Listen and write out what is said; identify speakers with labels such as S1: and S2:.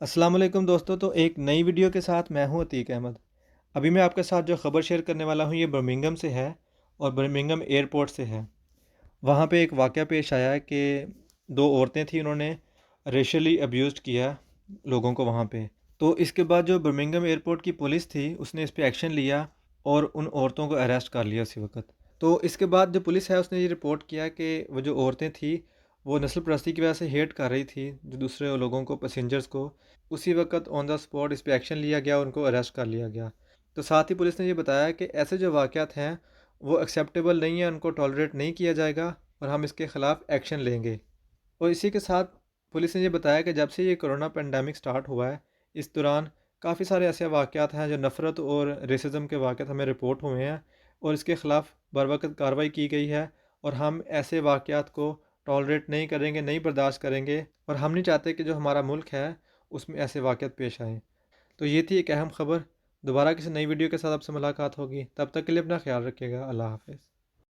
S1: अस्सलाम वालेकुम दोस्तों। तो एक नई वीडियो के साथ मैं हूं अतीक अहमद। अभी मैं आपके साथ जो ख़बर शेयर करने वाला हूं ये बर्मिंघम से है और बर्मिंघम एयरपोर्ट से है। वहां पे एक वाक़या पेश आया है कि दो औरतें थी, उन्होंने रेशली अब्यूज़ किया लोगों को वहां पे। तो इसके बाद जो बर्मिंघम एयरपोर्ट की पुलिस थी उसने इस पे एक्शन लिया और उन औरतों को अरेस्ट कर लिया उसी वक्त। तो इसके बाद जो पुलिस है उसने ये रिपोर्ट किया कि वो जो औरतें थी वो नस्ल परस्ती की वजह से हेट कर रही थी जो दूसरे लोगों को, पैसेंजर्स को। उसी वक्त ऑन द स्पॉट इस पे एक्शन लिया गया और उनको अरेस्ट कर लिया गया। तो साथ ही पुलिस ने ये बताया कि ऐसे जो वाक़यात हैं वो एक्सेप्टेबल नहीं है, उनको टॉलरेट नहीं किया जाएगा और हम इसके ख़िलाफ़ एक्शन लेंगे। और इसी के साथ पुलिस ने ये बताया कि जब से ये कोरोना पेंडेमिक स्टार्ट हुआ है, इस दौरान काफ़ी सारे ऐसे वाक़यात हैं जो नफ़रत और रेसिज़म के वाक़यात हमें रिपोर्ट हुए हैं और इसके ख़िलाफ़ बरवक़्त कार्रवाई की गई है। और हम ऐसे वाक़यात को टॉलरेट नहीं करेंगे, नहीं बर्दाश्त करेंगे और हम नहीं चाहते कि जो हमारा मुल्क है उसमें ऐसे वाक़यात पेश आएँ। तो ये थी एक अहम ख़बर। दोबारा किसी नई वीडियो के साथ आपसे मुलाकात होगी। तब तक के लिए अपना ख़्याल रखिएगा। अल्लाह हाफ़िज़।